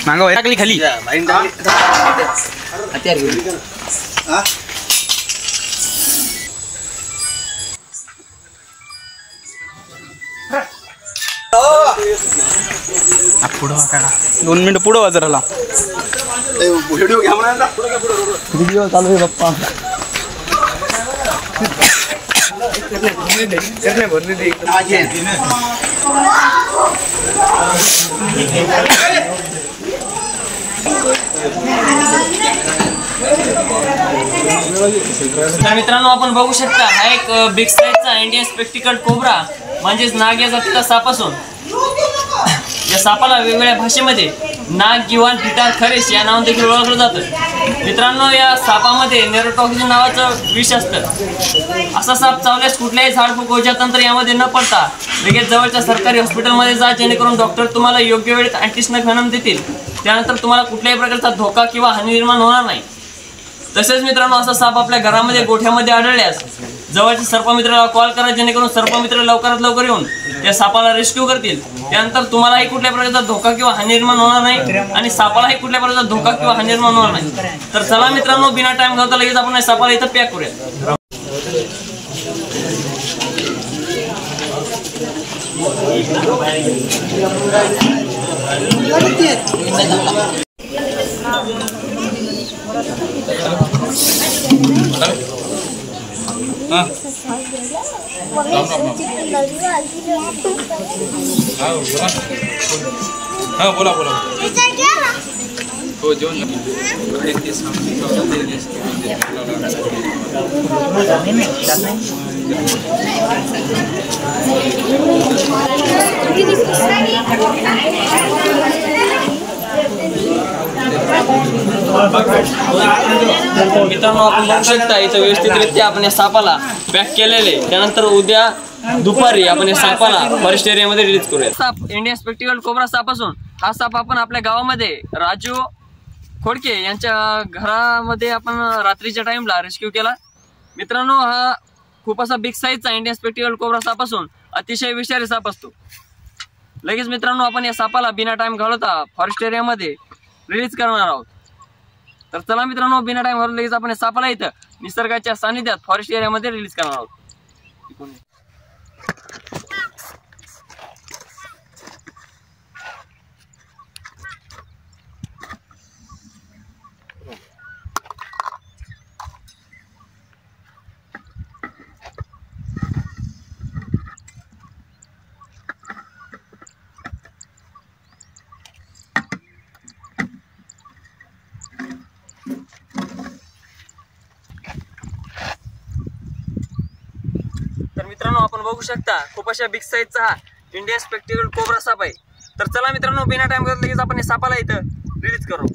मांगा वैरा टाकली खाली हत्यार घेऊन पुढं वाकायला 2 मिनिटं पुढं वाजराला व्हिडिओ चालू आहे बाप्पा तर मित्रांनो आपण बघू शकता हा एक बिग साईजचा इंडियन स्पेक्टिकल कोब्रा म्हणजेच नाग या जातीचा साप असून या सापाला वेगवेगळ्या भाषेमध्ये नाग, गिवान, पिटार, खरेश या नावाने देखील ओळखलं जातं। मित्रांनो या सापामध्ये नेरोटॉक्सिन नावाचं विष असतं। असा साप चावल्यास कुठल्याही झाडफूक ओझ्या तंत्र यामध्ये न पडता लगेच जवळच्या सरकारी हॉस्पिटलमध्ये जा, जेणेकरून डॉक्टर तुम्हाला योग्य वेळेत अँटीस्नक वेनम देतील। त्यानंतर तुम्हाला कुठल्याही प्रकारचा धोका किंवा हानी निर्माण होणार नाही। तसेच मित्रांनो असा साप आपल्या घरामध्ये गोठ्यामध्ये आढळल्यास जवळच्या सर्पमित्राला कॉल करा, जेणेकरून सर्पमित्र लवकरात लवकर येऊन त्या सापाला रेस्क्यू करतील। त्यानंतर तुम्हालाही कुठल्या प्रकारचा धोका किंवा हानी निर्माण होणार नाही आणि सापालाही कुठल्या प्रकारचा धोका किंवा हानी निर्माण होणार नाही। तर चला मित्रांनो बिना टाइम घालवता लगेच आपण या सापाला इथं पॅक करूया। बोला बोला हो जेवण मित्रांनो आपण बघू शकता इथं व्यवस्थितरित्या आपण या सापाला पॅक केलेले। त्यानंतर उद्या दुपारी आपण या सापाला फॉरेस्ट एरियामध्ये रिलीज करूया। साप इंडियन स्पेक्टिकल कोब्रा साप असून हा साप आपण आपल्या गावामध्ये राजू खोडके यांच्या घरामध्ये आपण रात्रीच्या टाइमला रेस्क्यू केला। मित्रांनो हा खूप असा बिग साईजचा इंडियन स्पेक्टिकल कोब्रा साप असून अतिशय विषारी साप असतो। लगेच मित्रांनो आपण या सापाला बिना टाइम घालवता फॉरेस्ट एरियामध्ये रिलीज करणार आहोत। तर चला मित्रांनो बिना टाइम घालवता लगेच आपण या सापाला इथं निसर्गाच्या सानिध्यात फॉरेस्ट एरियामध्ये रिलीज करणार आहोत। तर मित्रांनो आपण बघू शकता खूप अशा बिग साईजचा हा इंडियन स्पेक्टिकल कोब्रा साप आहे। तर चला मित्रांनो बिना टाइम घालवता लगेच आपण या सापाला इथं रिलीज करू।